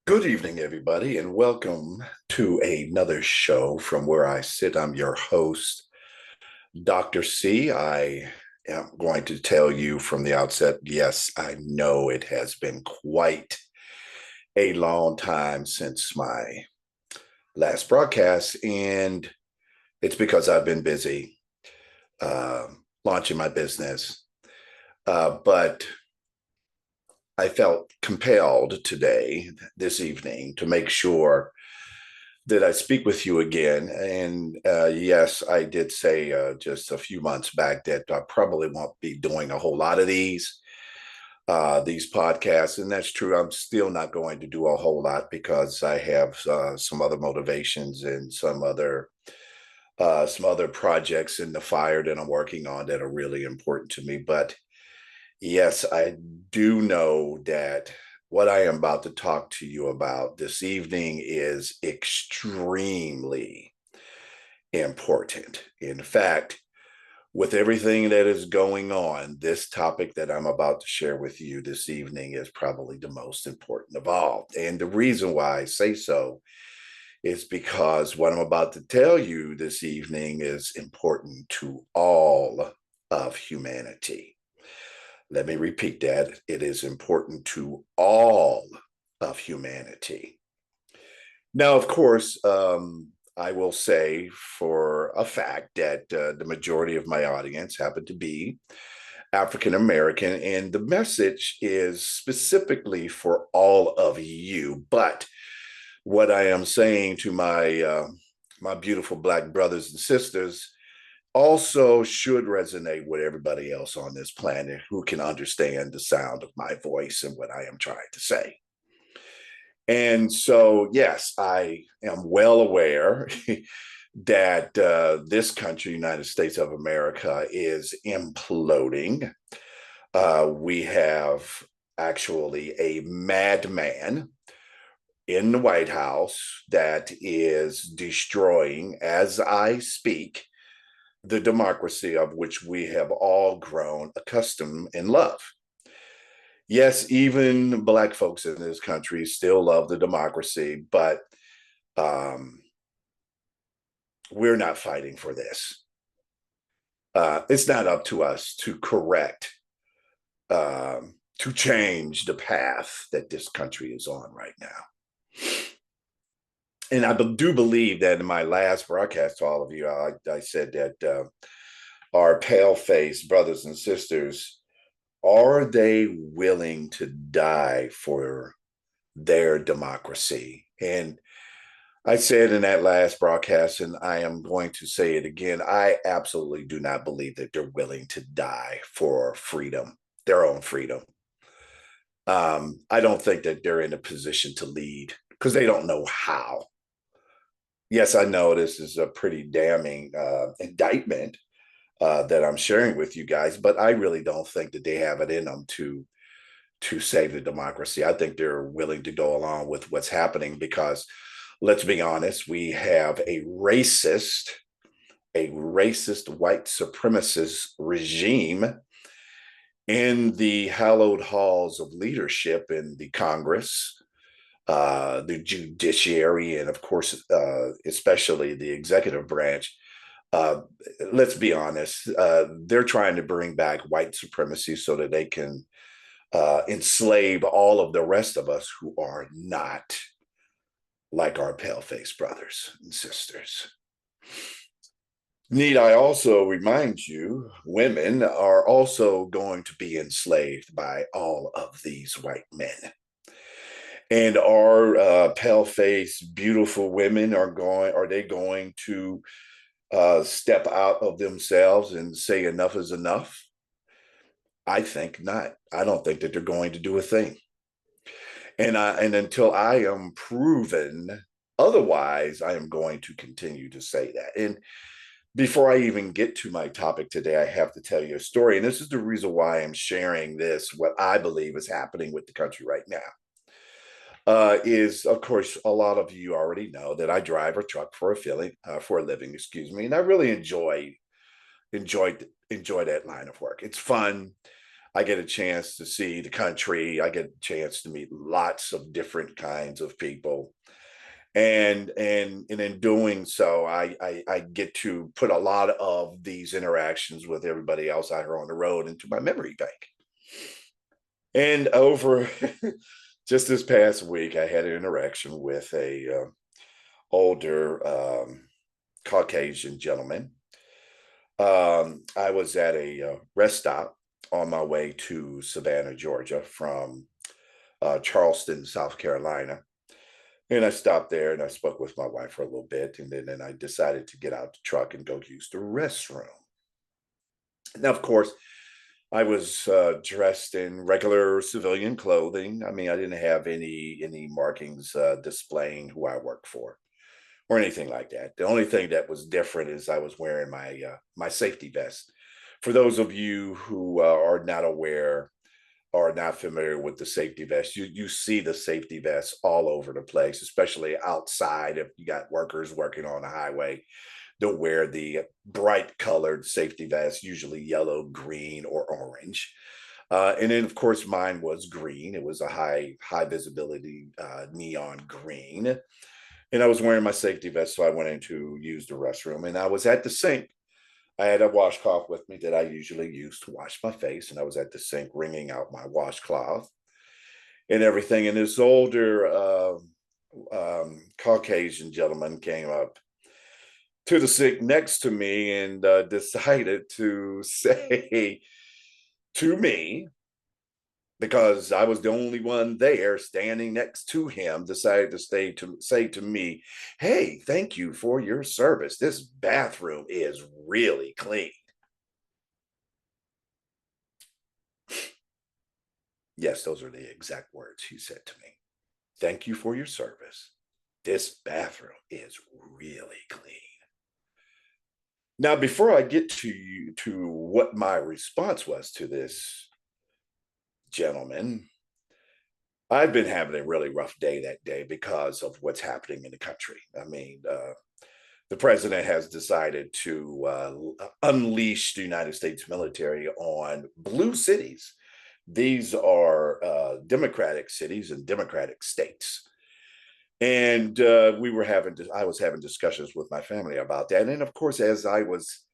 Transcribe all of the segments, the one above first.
Good evening, everybody, and welcome to another show from where I sit. I'm your host, Dr. C. I am going to tell you from the outset, yes, I know it has been quite a long time since my last broadcast, and it's because I've been busy uh, launching my business. But I felt compelled today, this evening, to make sure that I speak with you again. And yes, I did say just a few months back that I probably won't be doing a whole lot of these podcasts, and that's true. I'm still not going to do a whole lot because I have some other motivations and some other projects in the fire that I'm working on that are really important to me. But yes, I do know that what I am about to talk to you about this evening is extremely important. In fact, with everything that is going on, this topic that I'm about to share with you this evening is probably the most important of all. And the reason why I say so is because what I'm about to tell you this evening is important to all of humanity. Let me repeat that. It is important to all of humanity. Now, of course, I will say for a fact that the majority of my audience happen to be African American, and the message is specifically for all of you. But what I am saying to my beautiful Black brothers and sisters also should resonate with everybody else on this planet who can understand the sound of my voice and what I am trying to say. And so, yes, I am well aware that this country, United States of America, is imploding. We have actually a madman in the White House that is destroying, as I speak, the democracy of which we have all grown accustomed and love. Yes, even Black folks in this country still love the democracy, but um, we're not fighting for this. It's not up to us to correct, to change the path that this country is on right now. And I do believe that in my last broadcast to all of you, I said that our pale faced brothers and sisters, are they willing to die for their democracy? And I said in that last broadcast, and I am going to say it again, I absolutely do not believe that they're willing to die for freedom, their own freedom. I don't think that they're in a position to lead because they don't know how. Yes, I know this is a pretty damning indictment that I'm sharing with you guys, but I really don't think that they have it in them to save the democracy. I think they're willing to go along with what's happening because, let's be honest, we have a racist white supremacist regime in the hallowed halls of leadership in the Congress, the judiciary, and of course, especially the executive branch. Uh, let's be honest, they're trying to bring back white supremacy so that they can enslave all of the rest of us who are not like our pale faced brothers and sisters. Need I also remind you, women are also going to be enslaved by all of these white men. And our pale faced, beautiful women are they going to step out of themselves and say enough is enough? I think not. I don't think that they're going to do a thing. And until I am proven otherwise, I am going to continue to say that. And before I even get to my topic today, I have to tell you a story. And this is the reason why I'm sharing this, what I believe is happening with the country right now. Is of course a lot of you already know that I drive a truck for a living, excuse me, and I really enjoy that line of work. It's fun. I get a chance to see the country. I get a chance to meet lots of different kinds of people. And in doing so, I get to put a lot of these interactions with everybody else out here on the road into my memory bank. And over just this past week, I had an interaction with a older Caucasian gentleman. I was at a rest stop on my way to Savannah, Georgia, from Charleston, South Carolina. And I stopped there and I spoke with my wife for a little bit. And then I decided to get out the truck and go use the restroom. Now, of course, I was dressed in regular civilian clothing. I mean, I didn't have any markings displaying who I work for or anything like that. The only thing that was different is I was wearing my safety vest. For those of you who are not aware or not familiar with the safety vest, you see the safety vests all over the place, especially outside. If you got workers working on the highway, they'll wear the bright colored safety vest, usually yellow, green, or orange. And then, of course, mine was green. It was a high visibility neon green, and I was wearing my safety vest, so I went in to use the restroom, and I was at the sink. I had a washcloth with me that I usually use to wash my face, and I was at the sink wringing out my washcloth and everything. And this older Caucasian gentleman came up to the sink next to me and decided to say to me, because I was the only one there standing next to him, decided to stay to say to me, "Hey, thank you for your service. This bathroom is really clean." Yes, those are the exact words he said to me. "Thank you for your service. This bathroom is really clean." Now, before I get to what my response was to this gentleman, I've been having a really rough day that day because of what's happening in the country. I mean, the president has decided to unleash the United States military on blue cities. These are democratic cities and democratic states. And I was having discussions with my family about that. And of course, as I was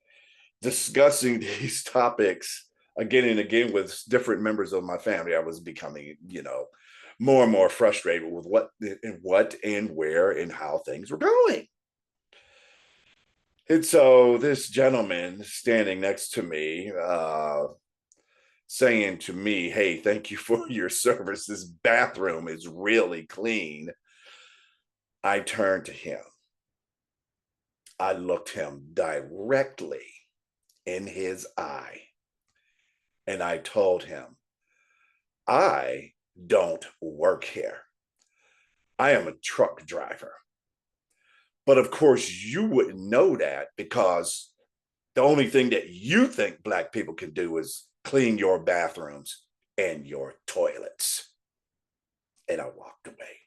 discussing these topics again and again with different members of my family, I was becoming, more and more frustrated with what and where and how things were going. And so this gentleman standing next to me, saying to me, "Hey, thank you for your service. This bathroom is really clean." I turned to him. I looked him directly in his eye and I told him, "I don't work here. I am a truck driver. But of course, you wouldn't know that because the only thing that you think Black people can do is clean your bathrooms and your toilets." And I walked away.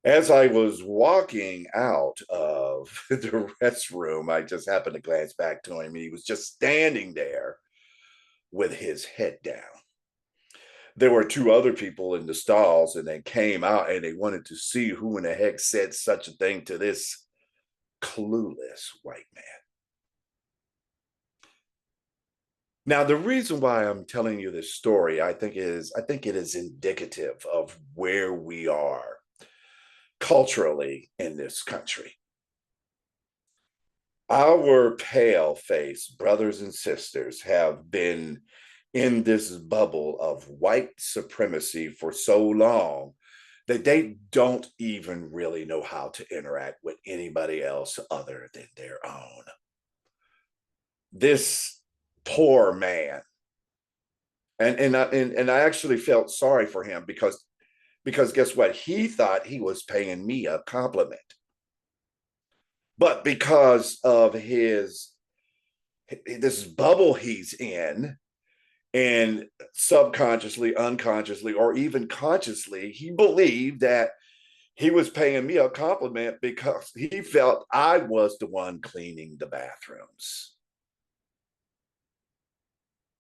As I was walking out of the restroom, I just happened to glance back to him. He was just standing there with his head down. There were two other people in the stalls, and they came out and they wanted to see who in the heck said such a thing to this clueless white man. Now, the reason why I'm telling you this story, I think it is indicative of where we are culturally in this country. Our pale face brothers and sisters have been in this bubble of white supremacy for so long that they don't even really know how to interact with anybody else other than their own. This poor man, and I actually felt sorry for him because guess what? He thought he was paying me a compliment, but because of his this bubble he's in, and subconsciously, unconsciously, or even consciously, he believed that he was paying me a compliment because he felt I was the one cleaning the bathrooms.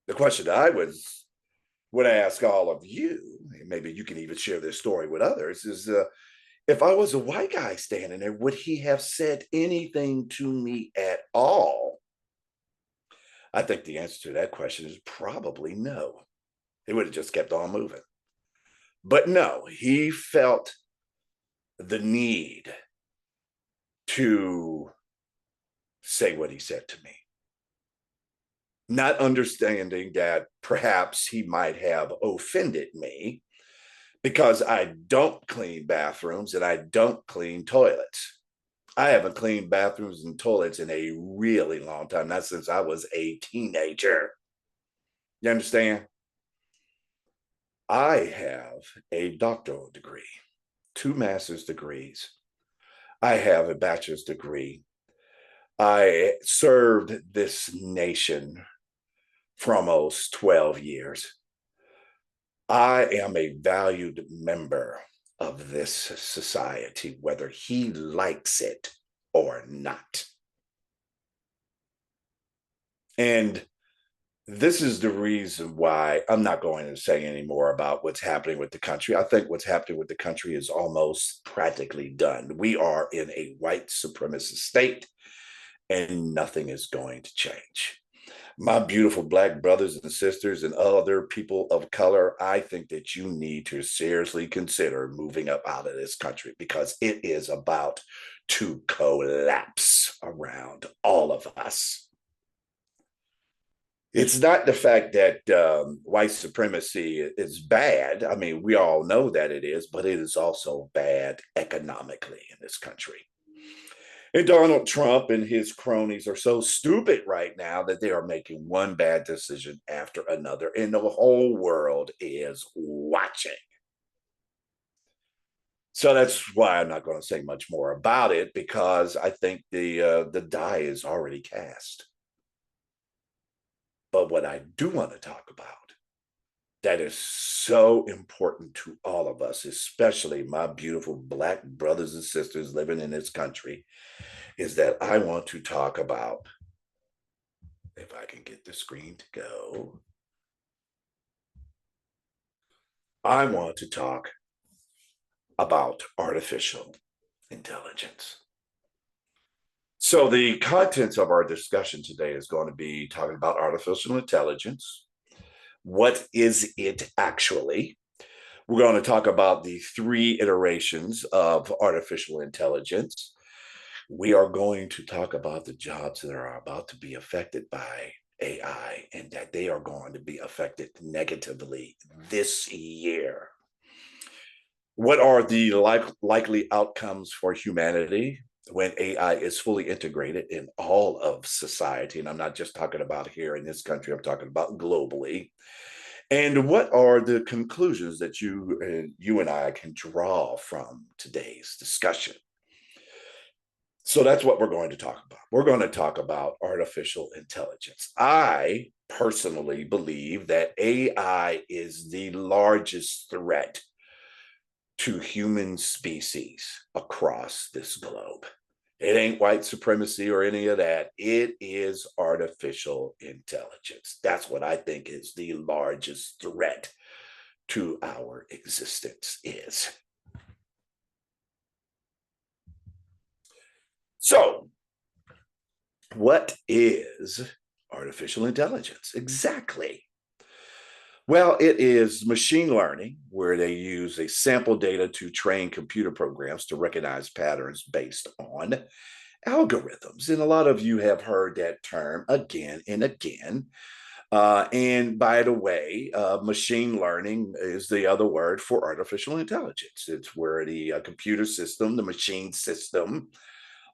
The question I would ask all of you, and maybe you can even share this story with others, is if I was a white guy standing there, would he have said anything to me at all? I think the answer to that question is probably no. He would have just kept on moving. But no, he felt the need to say what he said to me, not understanding that perhaps he might have offended me because I don't clean bathrooms and I don't clean toilets. I haven't cleaned bathrooms and toilets in a really long time, not since I was a teenager. You understand? I have a doctoral degree, two master's degrees. I have a bachelor's degree. I served this nation for almost 12 years. I am a valued member of this society, whether he likes it or not. And this is the reason why I'm not going to say any more about what's happening with the country. I think what's happening with the country is almost practically done. We are in a white supremacist state, and nothing is going to change. My beautiful Black brothers and sisters and other people of color, I think that you need to seriously consider moving up out of this country because it is about to collapse around all of us. It's not the fact that white supremacy is bad. I mean, we all know that it is, but it is also bad economically in this country. And Donald Trump and his cronies are so stupid right now that they are making one bad decision after another, and the whole world is watching. So that's why I'm not going to say much more about it because I think the die is already cast. But what I do want to talk about that is so important to all of us, especially my beautiful Black brothers and sisters living in this country, is that I want to talk about, if I can get the screen to go, I want to talk about artificial intelligence. So, the contents of our discussion today is going to be talking about artificial intelligence. What is it actually? We're going to talk about the three iterations of artificial intelligence. We are going to talk about the jobs that are about to be affected by AI and that they are going to be affected negatively this year. What are the likely outcomes for humanity when AI is fully integrated in all of society? And I'm not just talking about here in this country, I'm talking about globally. And what are the conclusions that you and I can draw from today's discussion? So that's what we're going to talk about. We're going to talk about artificial intelligence. I personally believe that AI is the largest threat to human species across this globe. It ain't white supremacy or any of that. It is artificial intelligence. That's what I think is the largest threat to our existence is. So, what is artificial intelligence exactly? Well, it is machine learning, where they use a sample data to train computer programs to recognize patterns based on algorithms. And a lot of you have heard that term again and again. And by the way, machine learning is the other word for artificial intelligence. It's where the computer system, the machine system,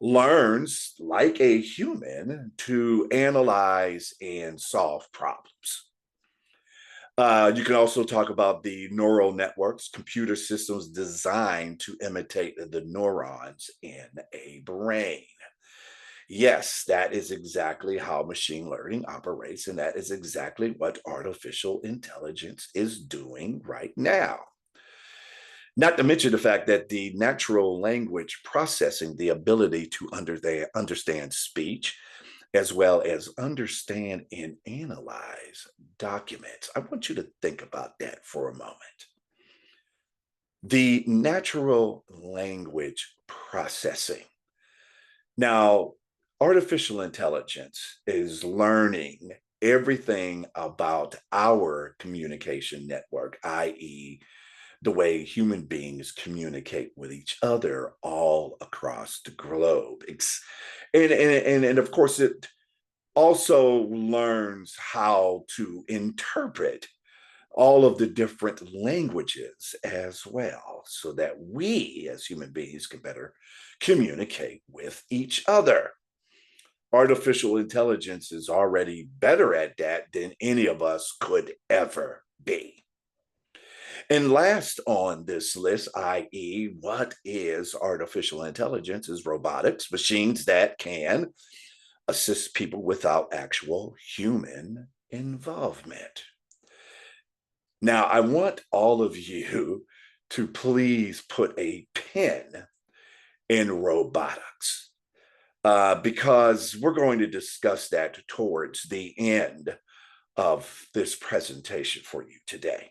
learns like a human to analyze and solve problems. You can also talk about the neural networks, computer systems designed to imitate the neurons in a brain. Yes, that is exactly how machine learning operates, and that is exactly what artificial intelligence is doing right now. Not to mention the fact that the natural language processing, the ability to understand speech, as well as understand and analyze documents. I want you to think about that for a moment. The natural language processing. Now, artificial intelligence is learning everything about our communication network, i.e., the way human beings communicate with each other all across the globe. And of course, it also learns how to interpret all of the different languages as well, so that we as human beings can better communicate with each other. Artificial intelligence is already better at that than any of us could ever be. And last on this list, i.e., what is artificial intelligence, is robotics, machines that can assist people without actual human involvement. Now, I want all of you to please put a pin in robotics, because we're going to discuss that towards the end of this presentation for you today.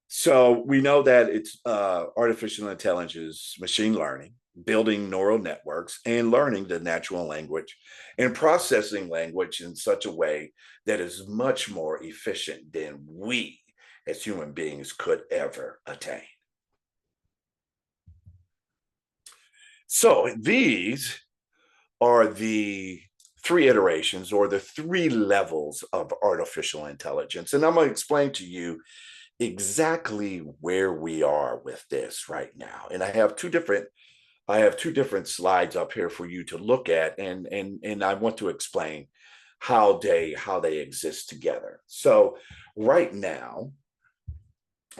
So we know that it's artificial intelligence, machine learning, building neural networks, and learning the natural language and processing language in such a way that is much more efficient than we as human beings could ever attain. So these are the three iterations or the three levels of artificial intelligence. And I'm going to explain to you exactly where we are with this right now. And I have two different slides up here for you to look at, and I want to explain how they exist together. So right now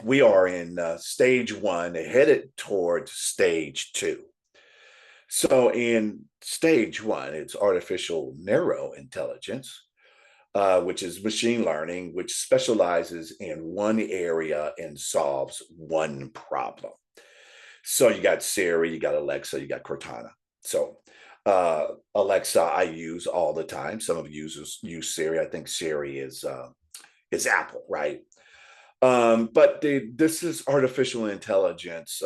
we are in stage one, headed towards stage two. So in stage one, it's artificial narrow intelligence, which is machine learning, which specializes in one area and solves one problem. So you got Siri, you got Alexa, you got Cortana. So Alexa, I use all the time. Some of you use Siri. I think Siri is Apple, right? But this is artificial intelligence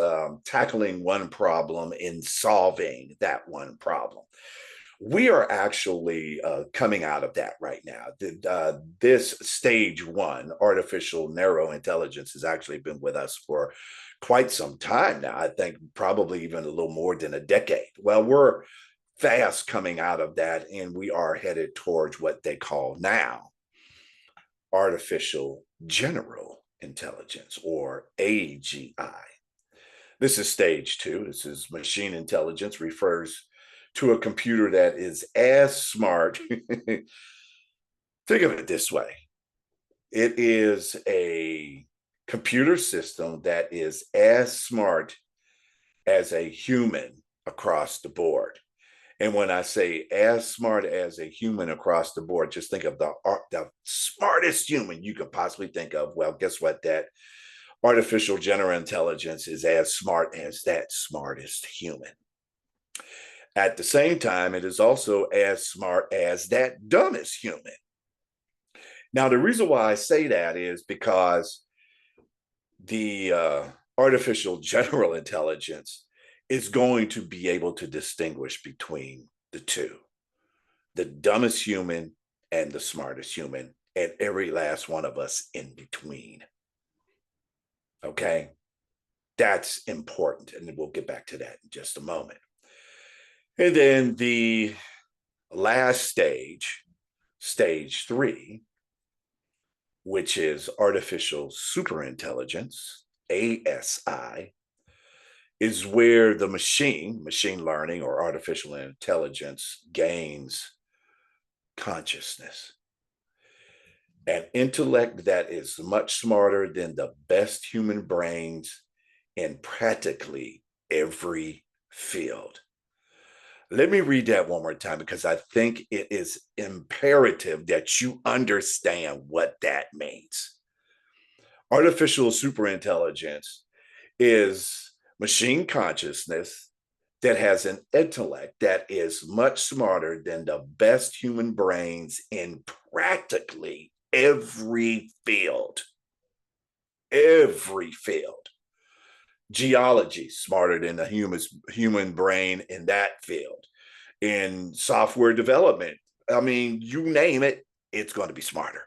tackling one problem and solving that one problem. We are actually coming out of that right now. This stage one, artificial narrow intelligence, has actually been with us for quite some time now. I think probably even a little more than a decade. Well, we're fast coming out of that, and we are headed towards what they call now artificial general intelligence, or AGI. This is stage two. This is machine intelligence, refers to a computer that is as smart. Think of it this way. It is a computer system that is as smart as a human across the board. And when I say as smart as a human across the board, just think of the smartest human you could possibly think of. Well, guess what? That artificial general intelligence is as smart as that smartest human. At the same time, it is also as smart as that dumbest human. Now, the reason why I say that is because the artificial general intelligence is going to be able to distinguish between the two, the dumbest human and the smartest human, and every last one of us in between. Okay, that's important, and we'll get back to that in just a moment. And then the last stage, stage three, which is artificial superintelligence, ASI, is where the machine learning or artificial intelligence gains consciousness, an intellect that is much smarter than the best human brains in practically every field. Let me read that one more time, because I think it is imperative that you understand what that means. Artificial superintelligence is machine consciousness that has an intellect that is much smarter than the best human brains in practically every field. Every field. Geology, smarter than the human brain in that field. In software development, I mean, you name it, it's going to be smarter.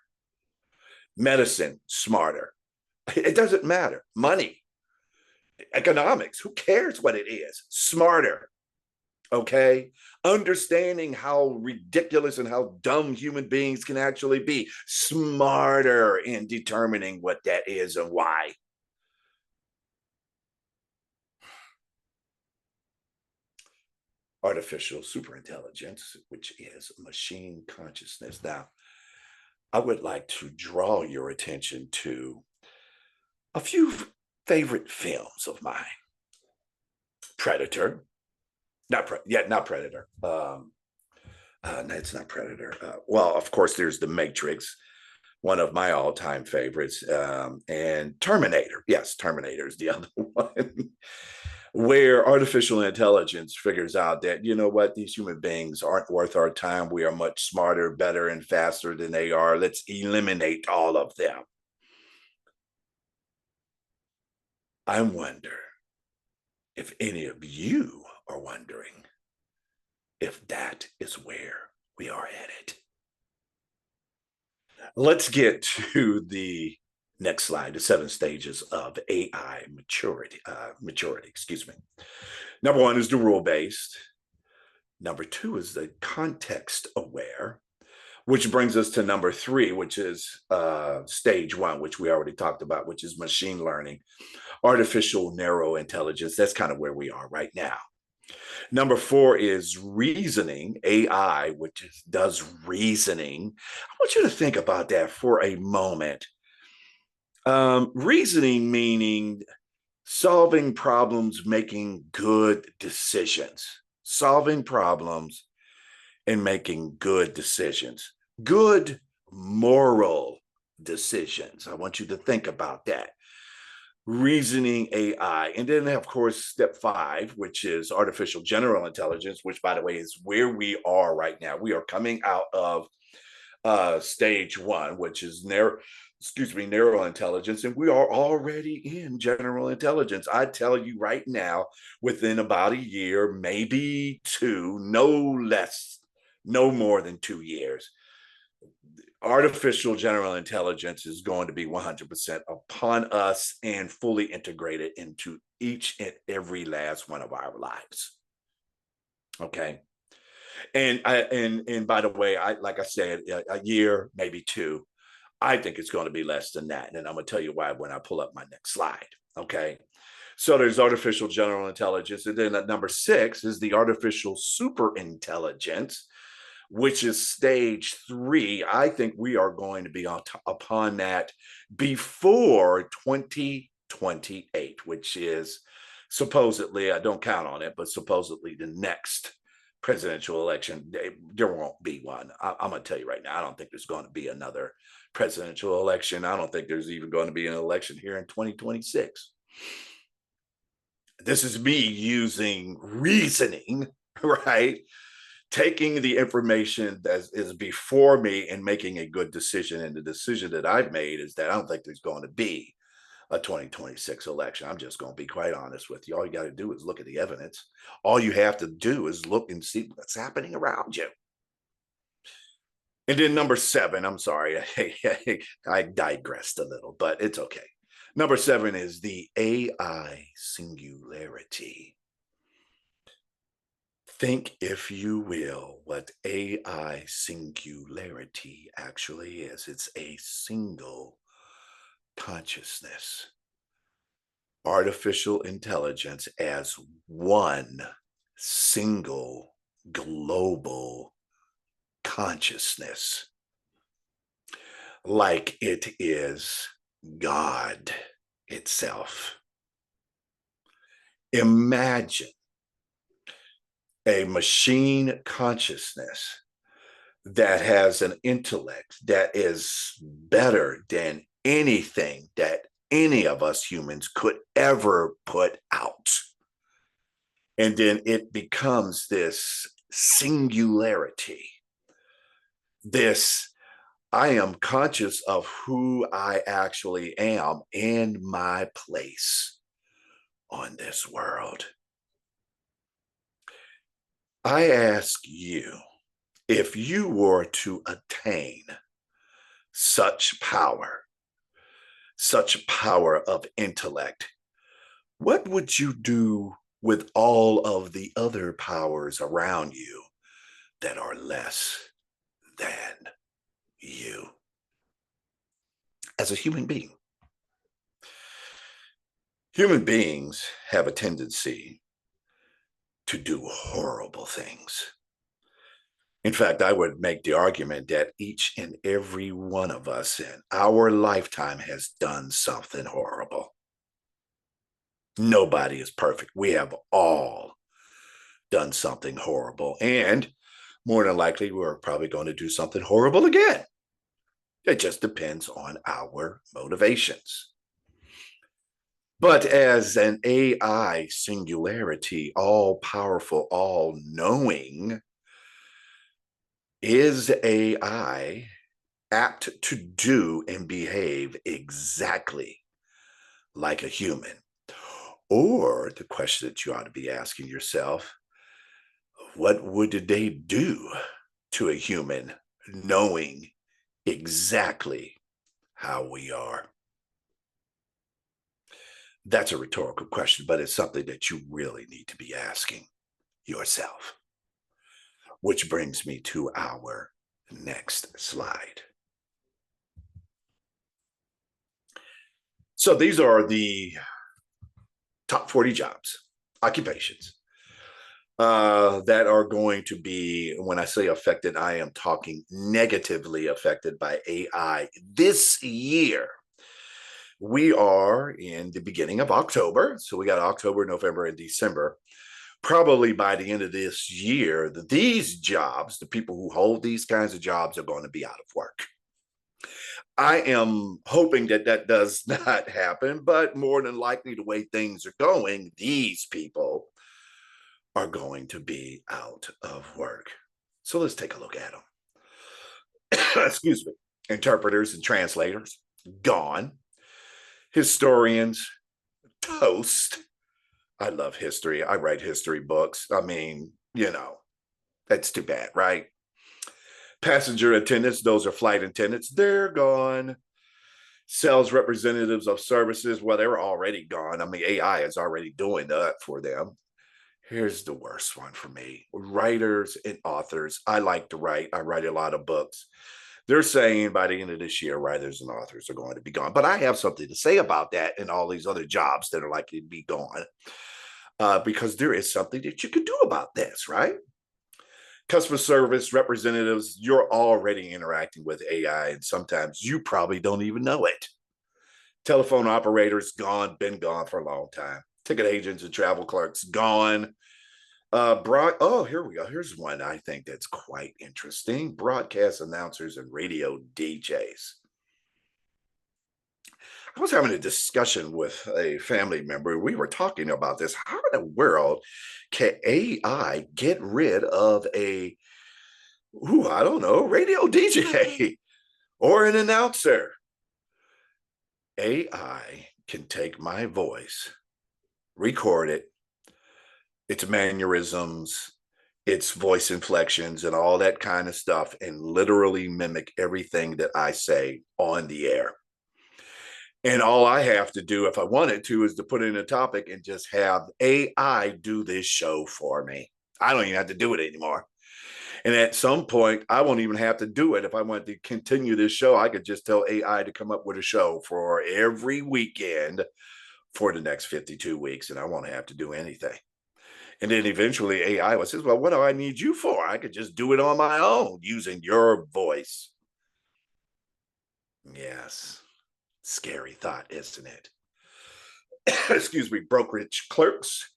Medicine, smarter. It doesn't matter. Money, economics, who cares what it is? Smarter. Okay. Understanding how ridiculous and how dumb human beings can actually be, smarter in determining what that is and why. Artificial superintelligence, which is machine consciousness. Now, I would like to draw your attention to a few favorite films of mine. Predator, not Predator. No, it's not Predator. Well, of course, there's The Matrix, one of my all-time favorites, and Terminator. Yes, Terminator is the other one, where artificial intelligence figures out that, you know what, these human beings aren't worth our time. We are much smarter, better, and faster than they are. Let's eliminate all of them. I wonder if any of you are wondering if that is where we are headed. Let's get to the next slide, the 7 stages of AI maturity. Excuse me. Number 1 is the rule-based. Number 2 is the context-aware, which brings us to number 3, which is stage 1, which we already talked about, which is machine learning, artificial narrow intelligence. That's kind of where we are right now. Number 4 is reasoning, AI, which does reasoning. I want you to think about that for a moment. Reasoning meaning solving problems, making good decisions, solving problems and making good decisions, good moral decisions. I want you to think about that. Reasoning AI. And then, of course, step 5, which is artificial general intelligence, which, by the way, is where we are right now. We are coming out of stage 1, which is narrow intelligence, and we are already in general intelligence. I tell you right now, within about a year, maybe 2, no less, no more than 2 years, artificial general intelligence is going to be 100% upon us and fully integrated into each and every last one of our lives. Okay. And by the way, like I said, a year, maybe 2. I think it's going to be less than that. And I'm going to tell you why when I pull up my next slide. Okay. So there's artificial general intelligence. And then at number 6 is the artificial super intelligence, which is stage 3. I think we are going to be upon that before 2028, which is supposedly, I don't count on it, but supposedly the next presidential election. There won't be one. I'm going to tell you right now, I don't think there's going to be another presidential election. I don't think there's even going to be an election here in 2026. This is me using reasoning, right? Taking the information that is before me and making a good decision. And the decision that I've made is that I don't think there's going to be a 2026 election. I'm just going to be quite honest with you. All you got to do is look at the evidence. All you have to do is look and see what's happening around you. And then number 7, I'm sorry, I digressed a little, but it's okay. Number 7 is the AI singularity. Think, if you will, what AI singularity actually is. It's a single consciousness. Artificial intelligence as one single global consciousness, like it is God itself. Imagine a machine consciousness that has an intellect that is better than anything that any of us humans could ever put out. And then it becomes this singularity, this I am conscious of who I actually am and my place on this world. I ask you, if you were to attain such power of intellect, what would you do with all of the other powers around you that are less than you as a human being? Human beings have a tendency to do horrible things. In fact, I would make the argument that each and every one of us in our lifetime has done something horrible. Nobody is perfect. We have all done something horrible. And more than likely, we're probably going to do something horrible again. It just depends on our motivations. But as an AI singularity, all powerful, all knowing, is AI apt to do and behave exactly like a human? Or the question that you ought to be asking yourself, what would they do to a human knowing exactly how we are? That's a rhetorical question, but it's something that you really need to be asking yourself. Which brings me to our next slide. So these are the top 40 jobs, occupations that are going to be, when I say affected, I am talking negatively affected by AI this year. We are in the beginning of October. So we got October, November, and December. Probably by the end of this year, these jobs, the people who hold these kinds of jobs, are going to be out of work. I am hoping that that does not happen, but more than likely, the way things are going, these people are going to be out of work. So let's take a look at them. Excuse me. Interpreters and translators, gone. Historians, toast. I love history. I write history books. I mean, that's too bad, right? Passenger attendants, those are flight attendants, they're gone. Sales representatives of services, well, they're already gone. I mean, AI is already doing that for them. Here's the worst one for me: writers and authors. I like to write, I write a lot of books. They're saying by the end of this year, writers and authors are going to be gone. But I have something to say about that and all these other jobs that are likely to be gone, because there is something that you can do about this, right? Customer service representatives, you're already interacting with AI, and sometimes you probably don't even know it. Telephone operators, gone, been gone for a long time. Ticket agents and travel clerks, gone. Here we go. Here's one I think that's quite interesting: broadcast announcers and radio DJs. I was having a discussion with a family member. We were talking about this. How in the world can AI get rid of I don't know, radio DJ or an announcer? AI can take my voice, record it, its mannerisms, its voice inflections, and all that kind of stuff, and literally mimic everything that I say on the air. And all I have to do, if I wanted to, is to put in a topic and just have AI do this show for me. I don't even have to do it anymore. And at some point, I won't even have to do it. If I wanted to continue this show, I could just tell AI to come up with a show for every weekend for the next 52 weeks, and I won't have to do anything. And then eventually AI will say, well, what do I need you for? I could just do it on my own using your voice. Yes. Scary thought, isn't it? Excuse me. Brokerage clerks,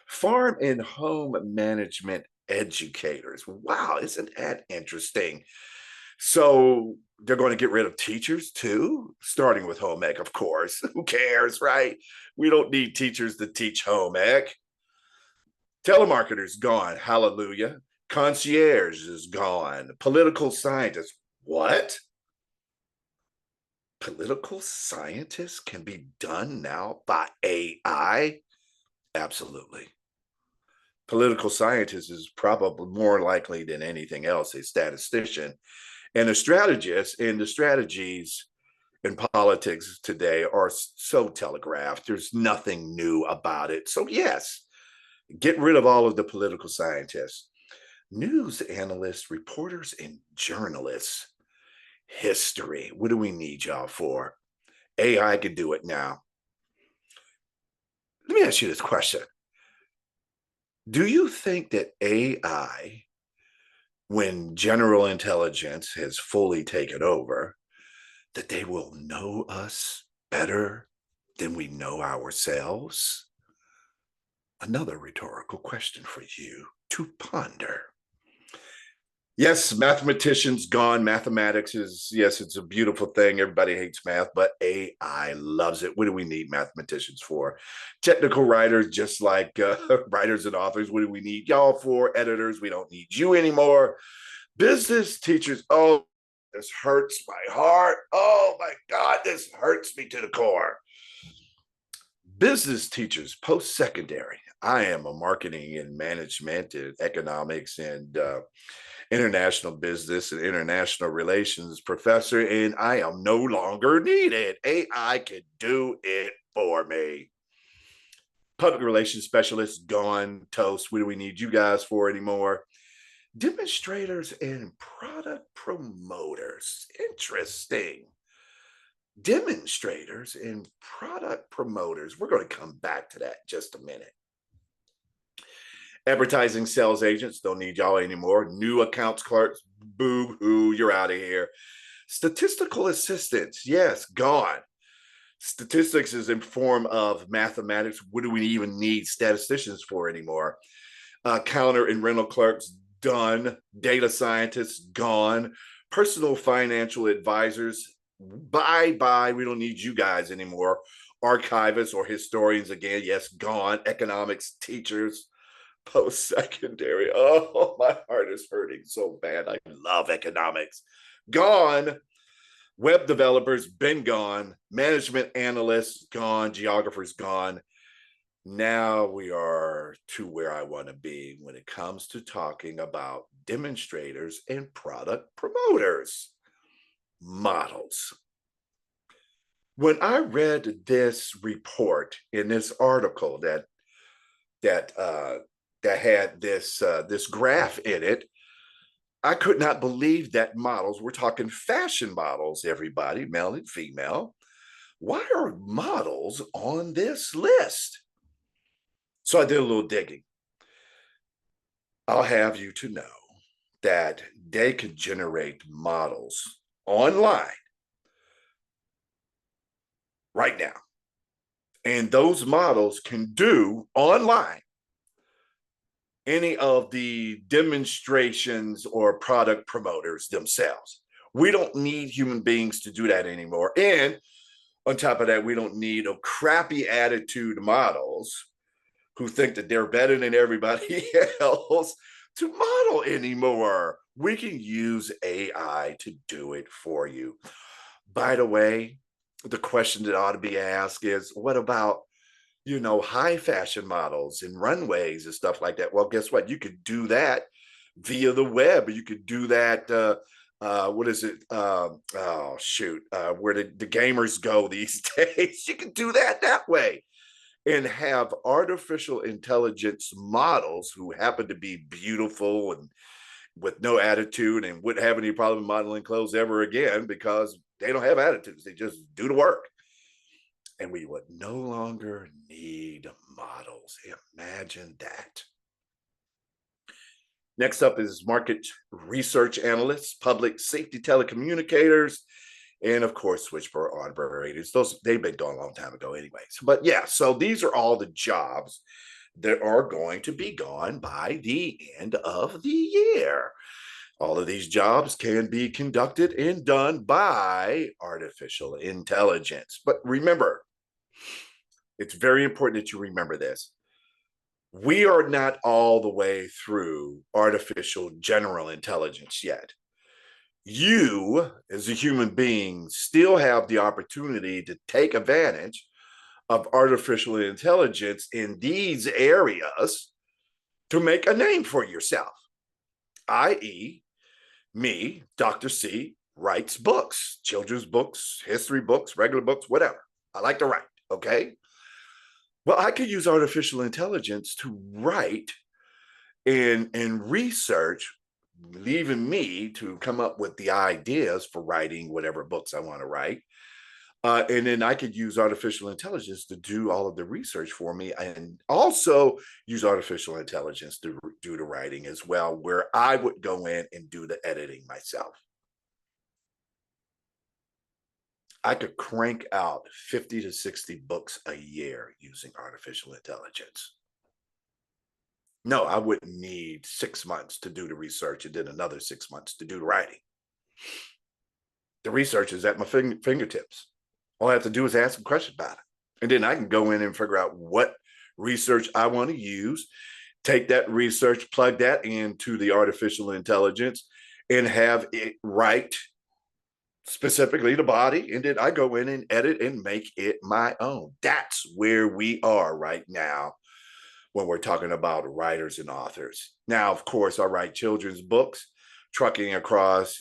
farm and home management educators. Wow, isn't that interesting? So they're going to get rid of teachers too, starting with home ec, of course. Who cares, right? We don't need teachers to teach home ec. Telemarketers gone. Hallelujah. Concierge is gone. Political scientists. What? Political scientists can be done now by AI? Absolutely. Political scientist is probably more likely than anything else a statistician and a strategist. And the strategies in politics today are so telegraphed. There's nothing new about it. So, yes, get rid of all of the political scientists. News analysts, reporters, and journalists. History. What do we need y'all for? AI can do it now. Let me ask you this question. Do you think that AI, when general intelligence has fully taken over, that they will know us better than we know ourselves? Another rhetorical question for you to ponder. Yes, mathematicians gone. Mathematics is, yes, it's a beautiful thing. Everybody hates math, but AI loves it. What do we need mathematicians for? Technical writers, just like writers and authors. What do we need y'all for? Editors, we don't need you anymore. Business teachers, oh, this hurts my heart. Oh my God, this hurts me to the core. Business teachers, post secondary. I am a marketing and management and economics and international business and international relations professor, and I am no longer needed. AI can do it for me. Public relations specialist gone. Toast. What do we need you guys for anymore? Demonstrators and product promoters. Interesting. Demonstrators and product promoters. We're going to come back to that in just a minute. Advertising sales agents, don't need y'all anymore. New accounts clerks, boo hoo, you're out of here. Statistical assistants, yes, gone. Statistics is in form of mathematics. What do we even need statisticians for anymore? Counter and rental clerks, done. Data scientists, gone. Personal financial advisors, bye. We don't need you guys anymore. Archivists or historians, again, yes, gone. Economics teachers, post-secondary. Oh, my heart is hurting so bad. I love economics. Gone. Web developers, been gone. Management analysts, gone. Geographers, gone. Now we are to where I want to be when it comes to talking about demonstrators and product promoters. Models. When I read this report in this article that had this graph in it, I could not believe that models, we're talking fashion models, everybody, male and female. Why are models on this list? So I did a little digging. I'll have you to know that they could generate models online right now. And those models can do online any of the demonstrations or product promoters themselves. We don't need human beings to do that anymore. And on top of that, we don't need a crappy attitude models who think that they're better than everybody else to model anymore. We can use AI to do it for you. By the way, the question that ought to be asked is, what about high fashion models and runways and stuff like that? Well, guess what? You could do that via the web. You could do that. What is it? Where the gamers go these days. You can do that way and have artificial intelligence models who happen to be beautiful and with no attitude and wouldn't have any problem modeling clothes ever again because they don't have attitudes. They just do the work. And we would no longer need models. Imagine that. Next up is market research analysts, public safety telecommunicators, and of course, switchboard operators. Those they've been done a long time ago, anyways. But yeah, so these are all the jobs that are going to be gone by the end of the year. All of these jobs can be conducted and done by artificial intelligence. But remember, it's very important that you remember this. We are not all the way through artificial general intelligence yet. You, as a human being, still have the opportunity to take advantage of artificial intelligence in these areas to make a name for yourself, i.e., me, Dr. C, writes books, children's books, history books, regular books, whatever. I like to write, okay? Well, I could use artificial intelligence to write and research, leaving me to come up with the ideas for writing whatever books I want to write. And then I could use artificial intelligence to do all of the research for me, and also use artificial intelligence to do the writing as well, where I would go in and do the editing myself. I could crank out 50 to 60 books a year using artificial intelligence. No, I wouldn't need 6 months to do the research and then another 6 months to do the writing. The research is at my fingertips. All I have to do is ask a question about it. And then I can go in and figure out what research I want to use, take that research, plug that into the artificial intelligence, and have it write specifically the body. And then I go in and edit and make it my own. That's where we are right now when we're talking about writers and authors. Now, of course, I write children's books, trucking across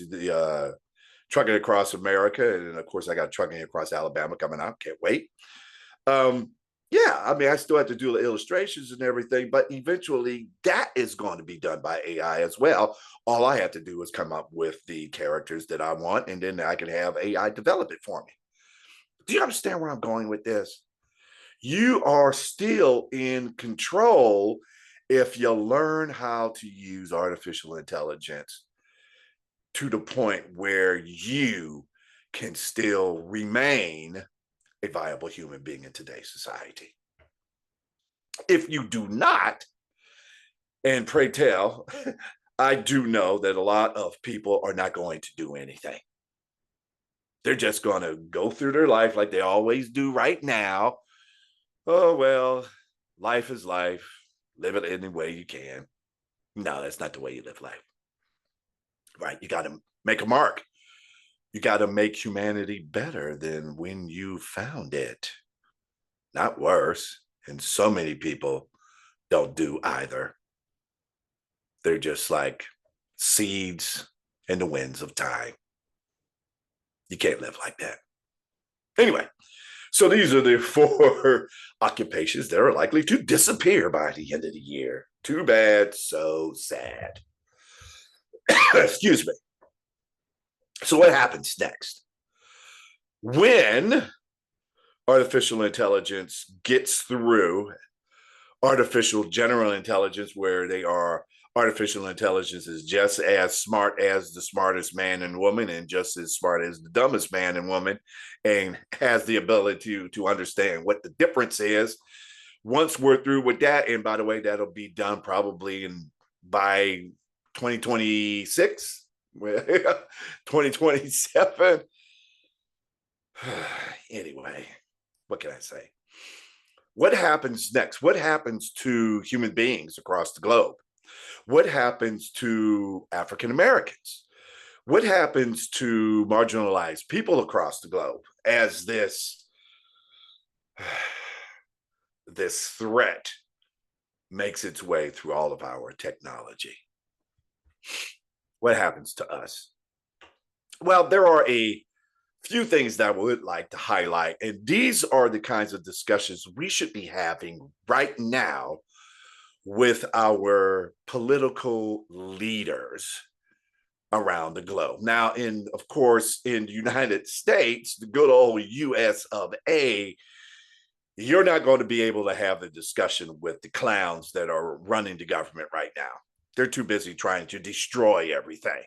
trucking across America, and of course, I got trucking across Alabama coming out. Can't wait. Um, yeah, I mean, I still have to do the illustrations and everything, but eventually that is going to be done by AI as well. All I have to do is come up with the characters that I want, and then I can have AI develop it for me. Do you understand where I'm going with this? You are still in control if you learn how to use artificial intelligence to the point where you can still remain a viable human being in today's society. If you do not, and pray tell, I do know that a lot of people are not going to do anything. They're just going to go through their life like they always do right now. Oh, well, life is life. Live it any way you can. No, that's not the way you live life. Right? You got to make a mark. You got to make humanity better than when you found it, not worse. And so many people don't do either. They're just like seeds in the winds of time. You can't live like that. Anyway, so these are the 4 occupations that are likely to disappear by the end of the year. Too bad, so sad. Excuse me. So what happens next? When artificial intelligence gets through artificial general intelligence, where they are artificial intelligence is just as smart as the smartest man and woman, and just as smart as the dumbest man and woman, and has the ability to understand what the difference is. Once we're through with that, and by the way, that'll be done probably by 2026, 2027. Anyway, what can I say? What happens next? What happens to human beings across the globe? What happens to African Americans? What happens to marginalized people across the globe as this threat makes its way through all of our technology? What happens to us? Well, there are a few things that I would like to highlight, and these are the kinds of discussions we should be having right now with our political leaders around the globe. Now, of course, in the United States, the good old US of A, you're not going to be able to have the discussion with the clowns that are running the government right now. They're too busy trying to destroy everything.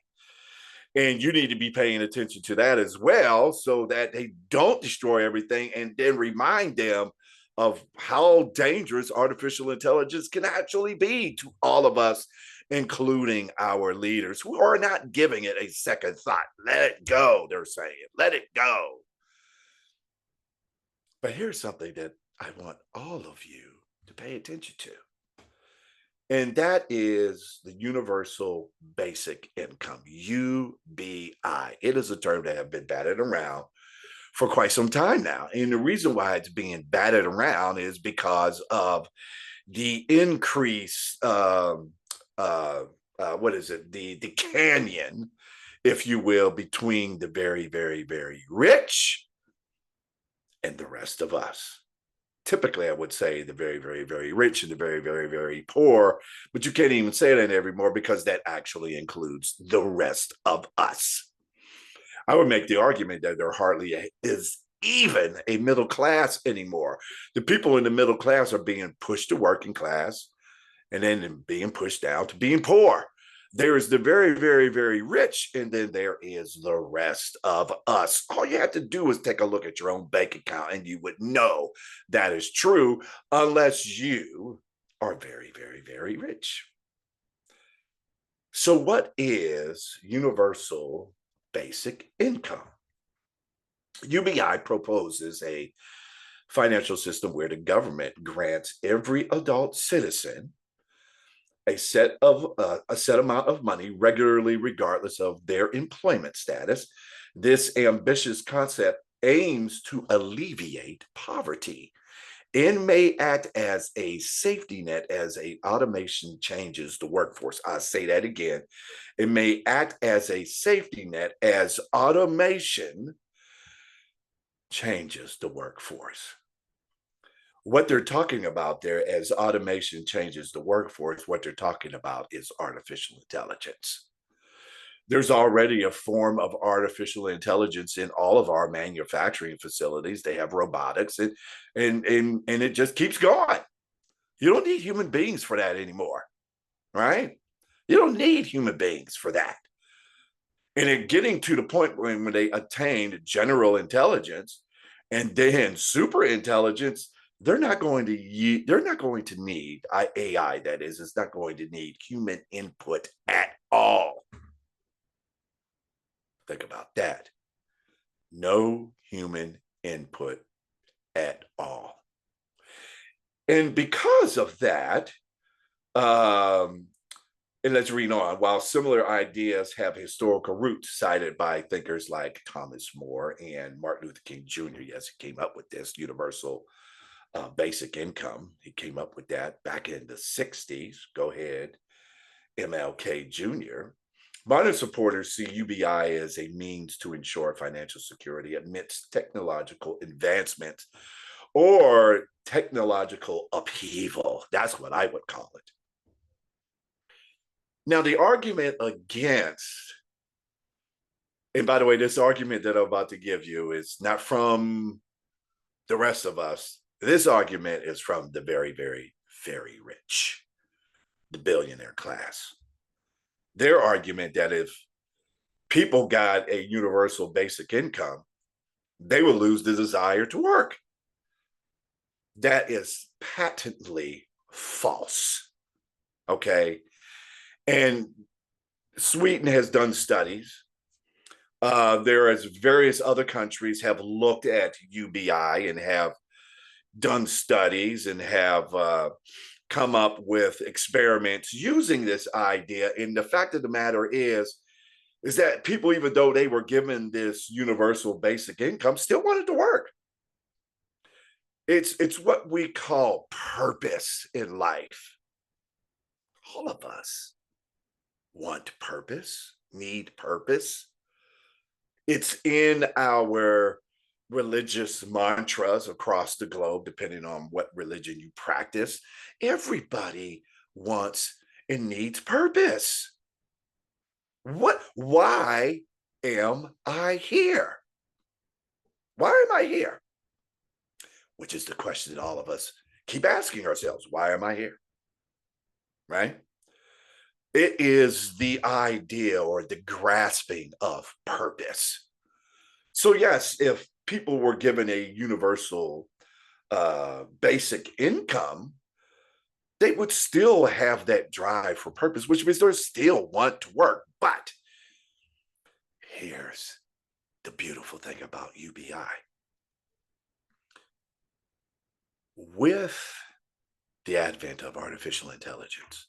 And you need to be paying attention to that as well, so that they don't destroy everything, and then remind them of how dangerous artificial intelligence can actually be to all of us, including our leaders who are not giving it a second thought. Let it go, they're saying. Let it go. But here's something that I want all of you to pay attention to. And that is the Universal Basic Income, UBI. It is a term that has been batted around for quite some time now. And the reason why it's being batted around is because of the increase, uh, what is it, the canyon, if you will, between the very, very, very rich and the rest of us. Typically, I would say the very, very, very rich and the very, very, very poor, but you can't even say that anymore because that actually includes the rest of us. I would make the argument that there hardly is even a middle class anymore. The people in the middle class are being pushed to working class and then being pushed down to being poor. There is the very, very, very rich, and then there is the rest of us. All you have to do is take a look at your own bank account, and you would know that is true, unless you are very, very, very rich. So, what is universal basic income? UBI proposes a financial system where the government grants every adult citizen a set amount of money regularly, regardless of their employment status. This ambitious concept aims to alleviate poverty and may act as a safety net as a automation changes the workforce. I say that again. It may act as a safety net as automation changes the workforce. What they're talking about there as automation changes the workforce, what they're talking about is artificial intelligence. There's already a form of artificial intelligence in all of our manufacturing facilities. They have robotics and it just keeps going. You don't need human beings for that anymore, right? You don't need human beings for that. And it getting to the point when they attain general intelligence and then super intelligence, they're not going to need AI, that is, it's not going to need human input at all. Think about that. No human input at all. And because of that, um, and let's read on. While similar ideas have historical roots cited by thinkers like Thomas More and Martin Luther King Jr., yes, he came up with this universal basic income. He came up with that back in the 60s. Go ahead, MLK Jr. Modern supporters see UBI as a means to ensure financial security amidst technological advancement or technological upheaval. That's what I would call it. Now, the argument against, and by the way, this argument that I'm about to give you is not from the rest of us. This argument is from the very, very, very rich, the billionaire class. Their argument that if people got a universal basic income, they will lose the desire to work. That is patently false. Okay. And Sweden has done studies. There is various other countries have looked at UBI and have done studies and have come up with experiments using this idea. And the fact of the matter is that people, even though they were given this universal basic income, still wanted to work. It's what we call purpose in life. All of us want purpose, need purpose. It's in our religious mantras across the globe, depending on what religion you practice. Everybody wants and needs purpose. Why am I here? Why am I here? Which is the question that all of us keep asking ourselves. Why am I here? Right? It is the idea or the grasping of purpose. So, yes, if people were given a universal basic income, they would still have that drive for purpose, which means they still want to work. But here's the beautiful thing about UBI. With the advent of artificial intelligence,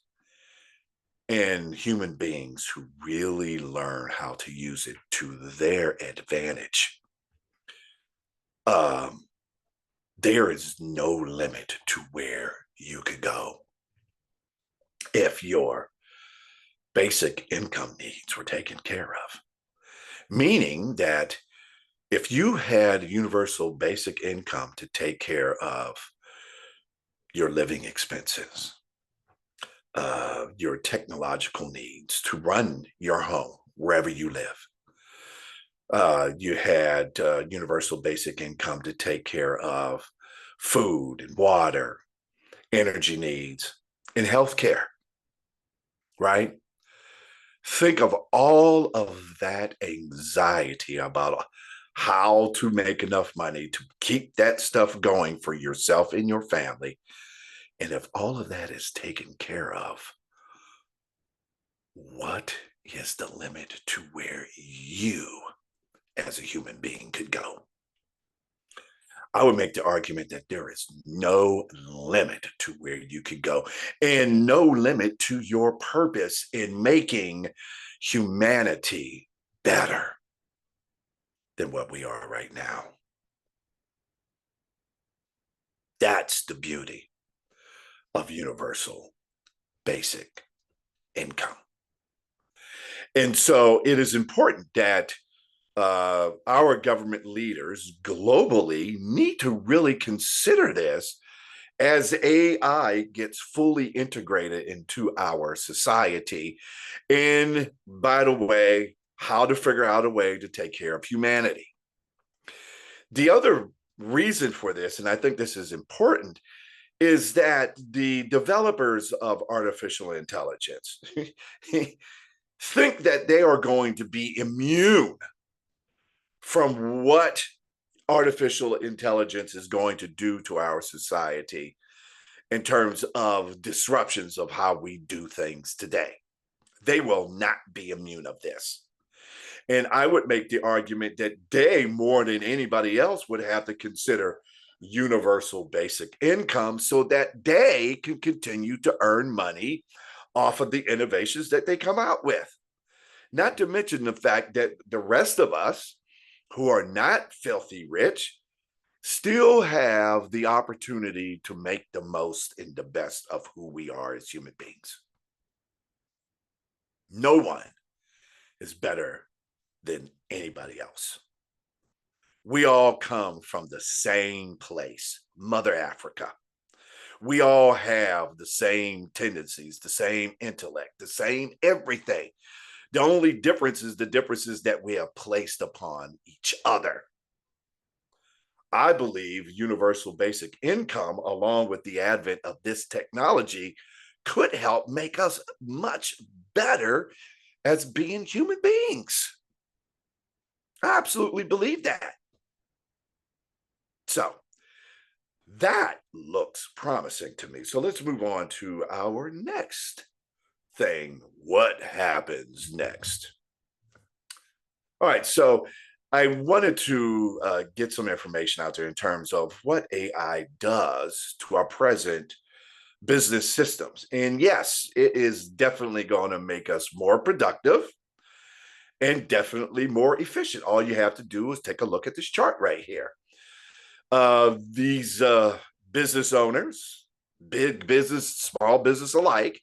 and human beings who really learn how to use it to their advantage, um, there is no limit to where you could go if your basic income needs were taken care of. Meaning that if you had universal basic income to take care of your living expenses, your technological needs to run your home wherever you live, you had universal basic income to take care of food and water, energy needs, and healthcare, right? Think of all of that anxiety about how to make enough money to keep that stuff going for yourself and your family. And if all of that is taken care of, what is the limit to where you as a human being could go? I would make the argument that there is no limit to where you could go and no limit to your purpose in making humanity better than what we are right now. That's the beauty of universal basic income. And so it is important that our government leaders globally need to really consider this as AI gets fully integrated into our society. And by the way, how to figure out a way to take care of humanity. The other reason for this, and I think this is important, is that the developers of artificial intelligence think that they are going to be immune from what artificial intelligence is going to do to our society in terms of disruptions of how we do things today. They will not be immune of this. And I would make the argument that they, more than anybody else, would have to consider universal basic income so that they can continue to earn money off of the innovations that they come out with. Not to mention the fact that the rest of us who are not filthy rich still have the opportunity to make the most and the best of who we are as human beings. No one is better than anybody else. We all come from the same place, Mother Africa. We all have the same tendencies, the same intellect, the same everything. The only difference is the differences that we have placed upon each other. I believe universal basic income, along with the advent of this technology, could help make us much better as being human beings. I absolutely believe that. So that looks promising to me. So let's move on to our next thing. What happens next? All right. So I wanted to get some information out there in terms of what AI does to our present business systems. And yes, it is definitely going to make us more productive and definitely more efficient. All you have to do is take a look at this chart right here. These business owners, big business, small business alike,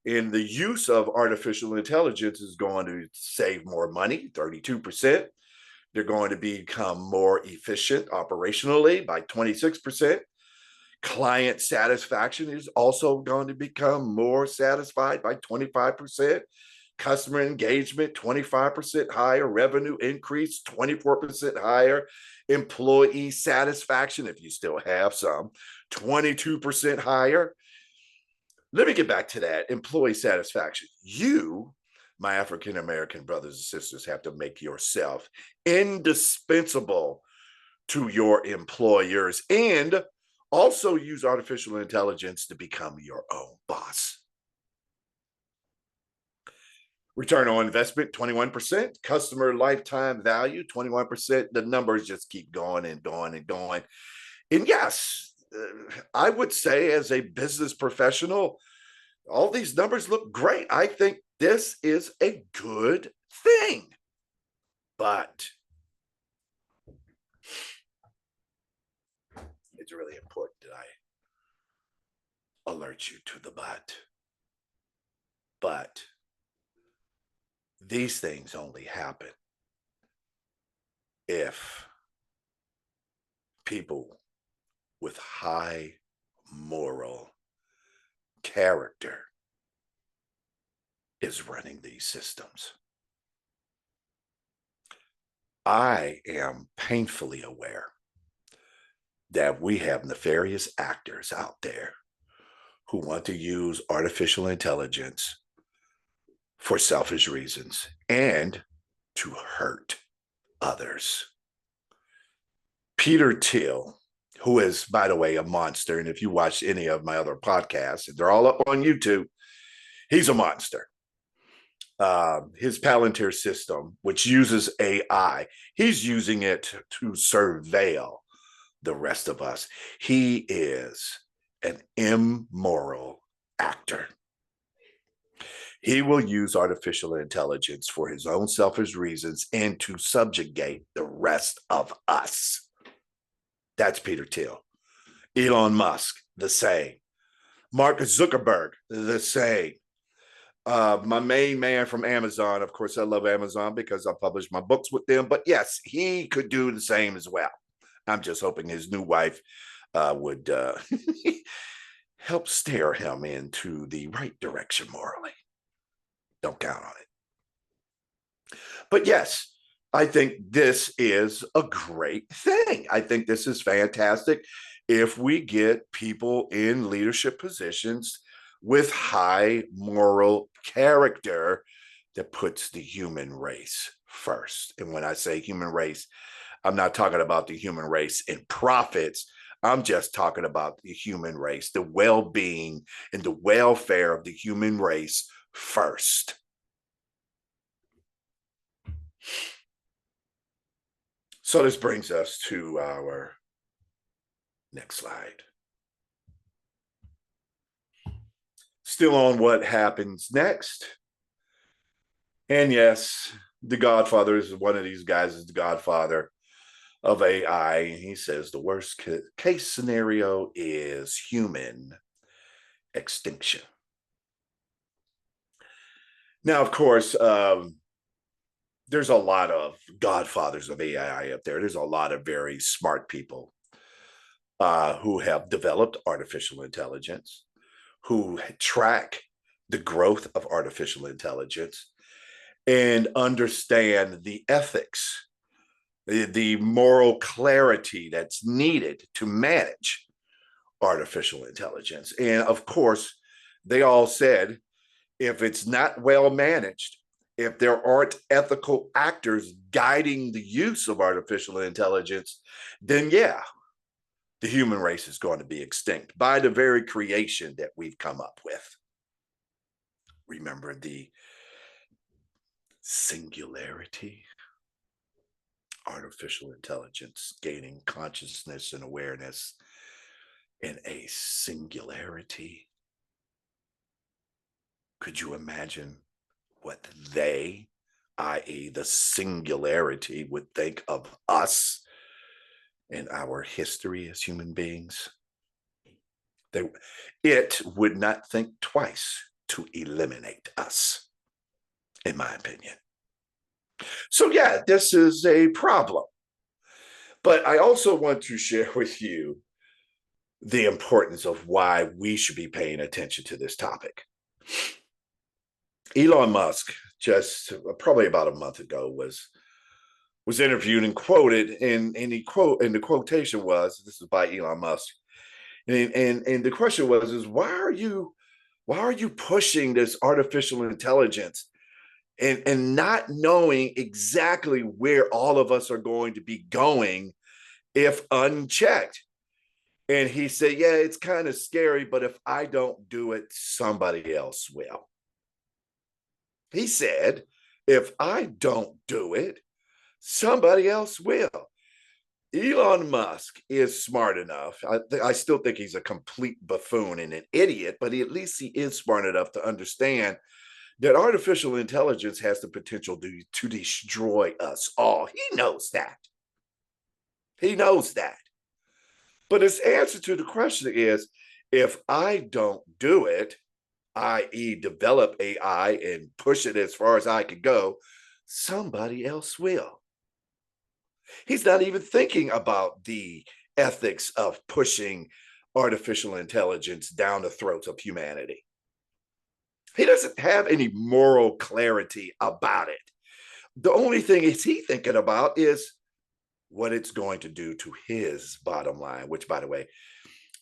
in the use of artificial intelligence is going to save more money, 32%. They're going to become more efficient operationally by 26%. Client satisfaction is also going to become more satisfied by 25%. Customer engagement, 25% higher. Revenue increase, 24% higher. Employee satisfaction, if you still have some, 22% higher. Let me get back to that. Employee satisfaction. You, my African American brothers and sisters, have to make yourself indispensable to your employers and also use artificial intelligence to become your own boss. Return on investment, 21%. Customer lifetime value, 21%. The numbers just keep going and going and going. And yes, I would say as a business professional, All these numbers look great. I think this is a good thing. But it's really important that I alert you to the but. But these things only happen if people with high moral character is running these systems. I am painfully aware that we have nefarious actors out there who want to use artificial intelligence for selfish reasons and to hurt others. Peter Thiel, who is, by the way, a monster, and if you watch any of my other podcasts, they're all up on YouTube, he's a monster. His Palantir system, which uses AI, he's using it to surveil the rest of us. He is an immoral actor. He will use artificial intelligence for his own selfish reasons and to subjugate the rest of us. That's Peter Thiel. Elon Musk, the same. Mark Zuckerberg, the same. My main man from Amazon, of course, I love Amazon because I publish my books with them. But yes, he could do the same as well. I'm just hoping his new wife would help steer him into the right direction morally. Don't count on it. But yes, I think this is a great thing. I think this is fantastic if we get people in leadership positions with high moral character that puts the human race first. And when I say human race, I'm not talking about the human race in profits. I'm just talking about the human race, the well-being and the welfare of the human race first. So this brings us to our next slide. Still on what happens next. And yes, the Godfather is one of these guys, is the Godfather of AI. He says the worst case scenario is human extinction. Now, of course, there's a lot of godfathers of AI up there. There's a lot of very smart people who have developed artificial intelligence, who track the growth of artificial intelligence and understand the ethics, the moral clarity that's needed to manage artificial intelligence. And of course, they all said, if it's not well managed, if there aren't ethical actors guiding the use of artificial intelligence, then yeah, the human race is going to be extinct by the very creation that we've come up with. Remember the singularity? Artificial intelligence gaining consciousness and awareness in a singularity. Could you imagine what they, i.e., the singularity, would think of us in our history as human beings? It would not think twice to eliminate us, in my opinion. So yeah, this is a problem. But I also want to share with you the importance of why we should be paying attention to this topic. Elon Musk, just probably about a month ago, was interviewed and quoted, and the quotation was, this is by Elon Musk, and the question was why are you pushing this artificial intelligence and not knowing exactly where all of us are going to be going if unchecked? And he said, yeah, it's kind of scary, but if I don't do it, somebody else will. He said, if I don't do it, somebody else will. Elon Musk is smart enough. I still think he's a complete buffoon and an idiot, but at least he is smart enough to understand that artificial intelligence has the potential to destroy us all. He knows that. He knows that. But his answer to the question is, if I don't do it, i.e., develop AI and push it as far as I can go, somebody else will. He's not even thinking about the ethics of pushing artificial intelligence down the throats of humanity. He doesn't have any moral clarity about it. The only thing is he thinking about is what it's going to do to his bottom line, which, by the way,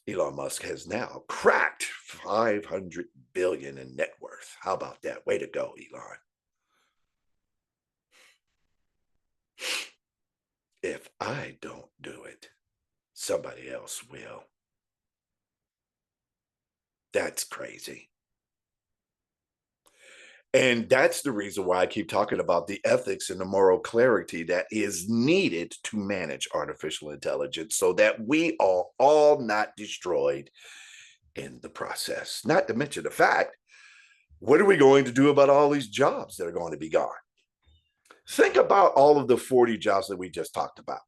Elon Musk has now cracked 500 billion in net worth. How about that? Way to go, Elon. If I don't do it, somebody else will. That's crazy. And that's the reason why I keep talking about the ethics and the moral clarity that is needed to manage artificial intelligence so that we are all not destroyed in the process. Not to mention the fact, what are we going to do about all these jobs that are going to be gone? Think about all of the 40 jobs that we just talked about.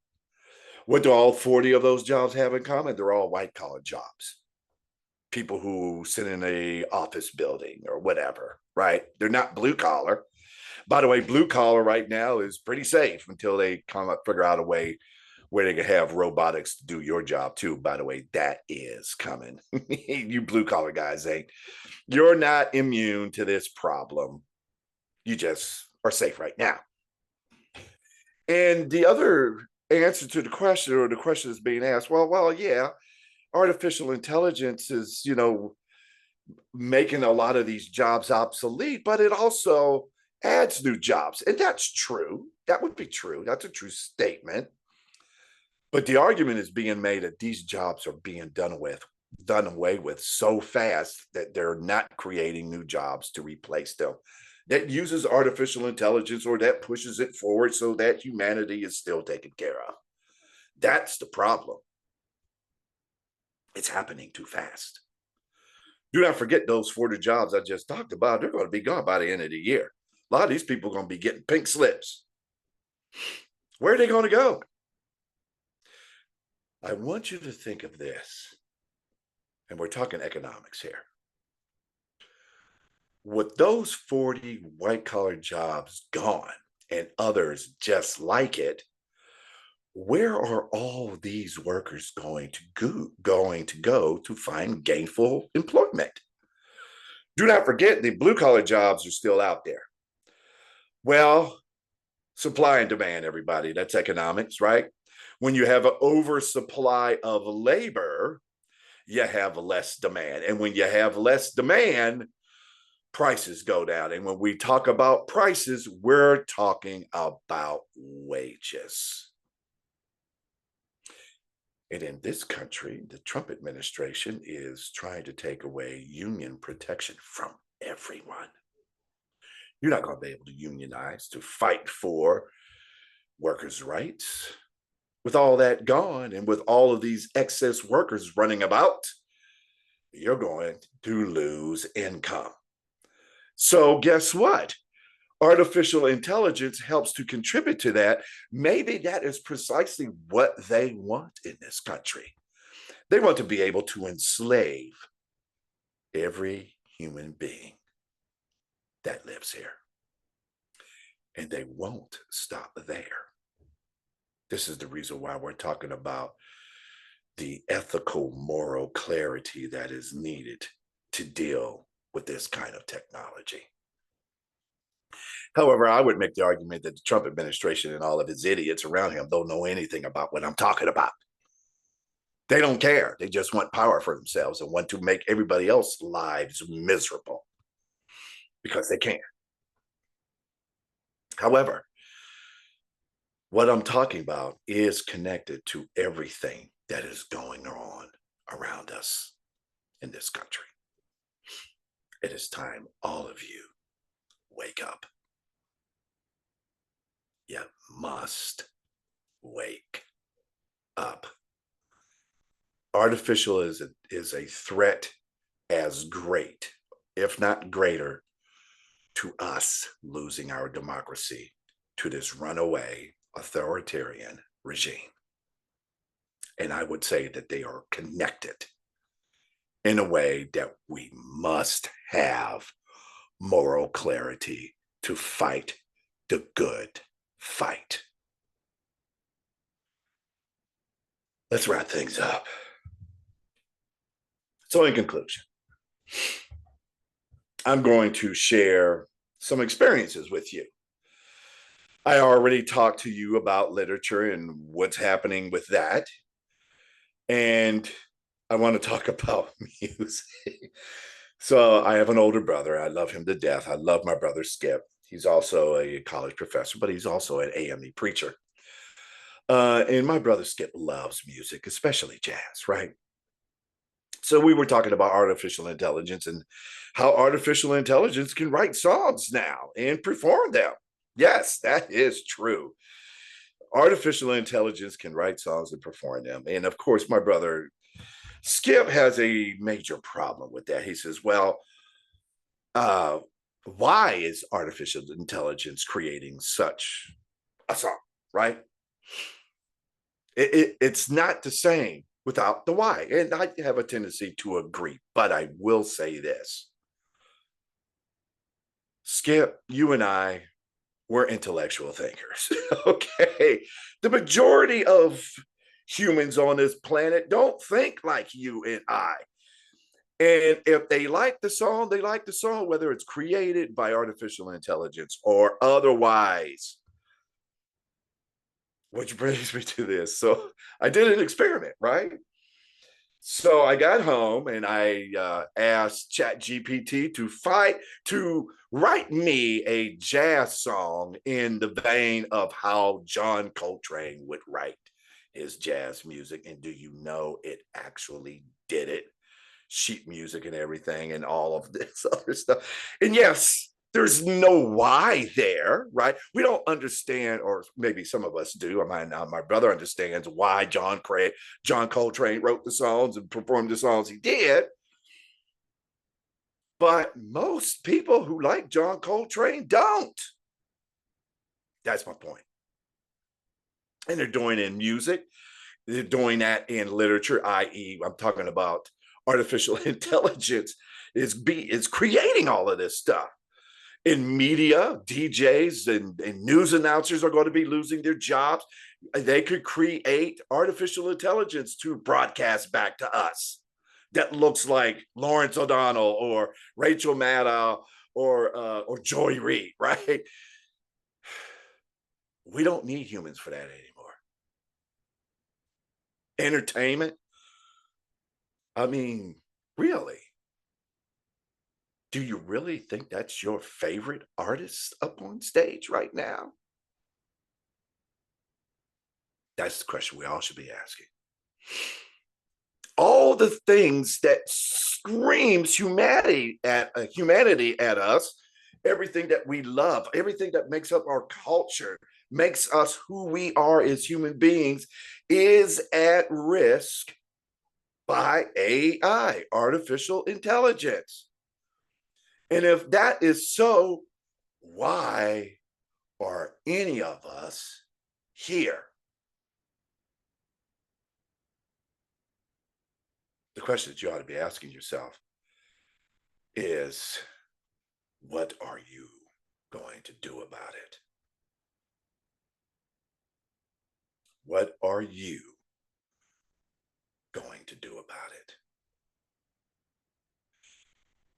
What do all 40 of those jobs have in common? They're all white collar jobs. People who sit in a office building or whatever, right? They're not blue collar. By the way, blue collar right now is pretty safe until they come up, figure out a way where they can have robotics to do your job too. By the way, that is coming. You blue collar guys ain't. You're not immune to this problem. You just are safe right now. And the other answer to the question, or the question is being asked, yeah, artificial intelligence is, making a lot of these jobs obsolete, but it also adds new jobs. And that's true. That would be true. That's a true statement. But the argument is being made that these jobs are being done away with so fast that they're not creating new jobs to replace them. That uses artificial intelligence or that pushes it forward so that humanity is still taken care of. That's the problem. It's happening too fast. Do not forget those 40 jobs I just talked about. They're going to be gone by the end of the year. A lot of these people are going to be getting pink slips. Where are they going to go? I want you to think of this, and we're talking economics here. With those 40 white collar jobs gone and others just like it, where are all these workers going to go to find gainful employment? Do not forget the blue collar jobs are still out there. Well, supply and demand, everybody. That's economics, right? When you have an oversupply of labor, you have less demand. And when you have less demand, prices go down. And when we talk about prices, we're talking about wages. And in this country, the Trump administration is trying to take away union protection from everyone. You're not going to be able to unionize to fight for workers' rights. With all that gone and with all of these excess workers running about, you're going to lose income. So, guess what? Artificial intelligence helps to contribute to that. Maybe that is precisely what they want in this country. They want to be able to enslave every human being that lives here. And they won't stop there. This is the reason why we're talking about the ethical, moral clarity that is needed to deal with this kind of technology. However, I would make the argument that the Trump administration and all of his idiots around him don't know anything about what I'm talking about. They don't care. They just want power for themselves and want to make everybody else's lives miserable because they can. However, what I'm talking about is connected to everything that is going on around us in this country. It is time all of you wake up. You must wake up. Artificial is a threat as great, if not greater, to us losing our democracy to this runaway authoritarian regime. And I would say that they are connected in a way that we must have moral clarity to fight the good fight. Let's wrap things up. So, in conclusion, I'm going to share some experiences with you. I already talked to you about literature and what's happening with that. And I want to talk about music. So I have an older brother. I love him to death. I love my brother Skip. He's also a college professor, but he's also an AME preacher. And my brother Skip loves music, especially jazz, right? So we were talking about artificial intelligence and how artificial intelligence can write songs now and perform them. Yes, that is true. Artificial intelligence can write songs and perform them. And of course, my brother Skip has a major problem with that. He says, well, uh, why is artificial intelligence creating such a song, right? It's not the same without the why. And I have a tendency to agree, but I will say this. Skip, you and I, we're intellectual thinkers. Okay. The majority of humans on this planet don't think like you and I. And if they like the song, they like the song, whether it's created by artificial intelligence or otherwise. Which brings me to this. So I did an experiment, right? So I got home and I asked ChatGPT to write me a jazz song in the vein of how John Coltrane would write his jazz music. And do you know it actually did it? Sheet music and everything and all of this other stuff. And yes, there's no why there, right? We don't understand, or maybe some of us do. My brother understands why John Coltrane wrote the songs and performed the songs he did. But most people who like John Coltrane don't. That's my point. And they're doing it in music. They're doing that in literature, i.e., I'm talking about artificial intelligence is creating all of this stuff. In media, DJs and news announcers are going to be losing their jobs. They could create artificial intelligence to broadcast back to us that looks like Lawrence O'Donnell or Rachel Maddow or Joy Reid, right? We don't need humans for that anymore. Entertainment. I mean, really? Do you really think that's your favorite artist up on stage right now? That's the question we all should be asking. All the things that screams humanity at us, everything that we love, everything that makes up our culture, makes us who we are as human beings, is at risk by AI, artificial intelligence. And if that is so, why are any of us here? The question that you ought to be asking yourself is, what are you going to do about it? What are you going to do about it?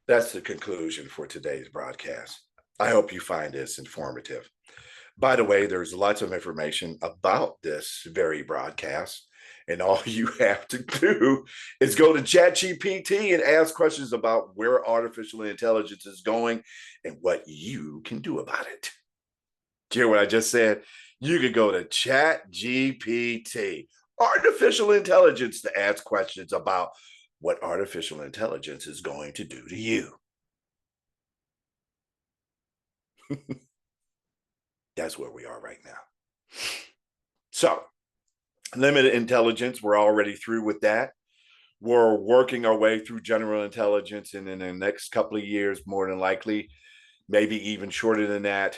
That's the conclusion for today's broadcast. I hope you find this informative. By the way, there's lots of information about this very broadcast. And all you have to do is go to ChatGPT and ask questions about where artificial intelligence is going and what you can do about it. Do you hear what I just said? You could go to ChatGPT, artificial intelligence, to ask questions about what artificial intelligence is going to do to you. That's where we are right now. So, Limited intelligence, we're already through with that. We're working our way through general intelligence, and in the next couple of years, more than likely, maybe even shorter than that,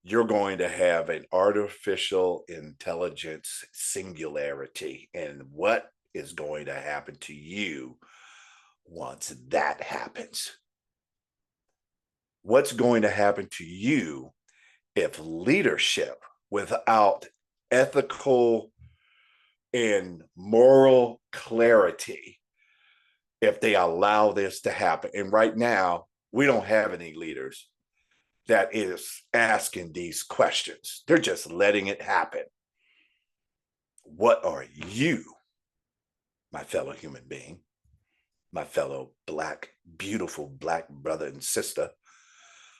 you're going to have an artificial intelligence singularity. And what is going to happen to you once that happens? What's going to happen to you if leadership without ethical and moral clarity, if they allow this to happen? And right now, we don't have any leaders that is asking these questions. They're just letting it happen. What are you, my fellow human being, my fellow Black, beautiful Black brother and sister?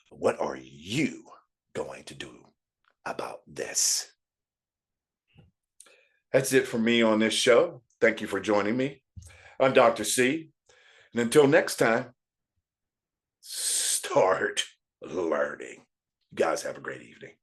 What are you going to do about this? That's it for me on this show. Thank you for joining me. I'm Dr. C. And until next time, start learning. You guys have a great evening.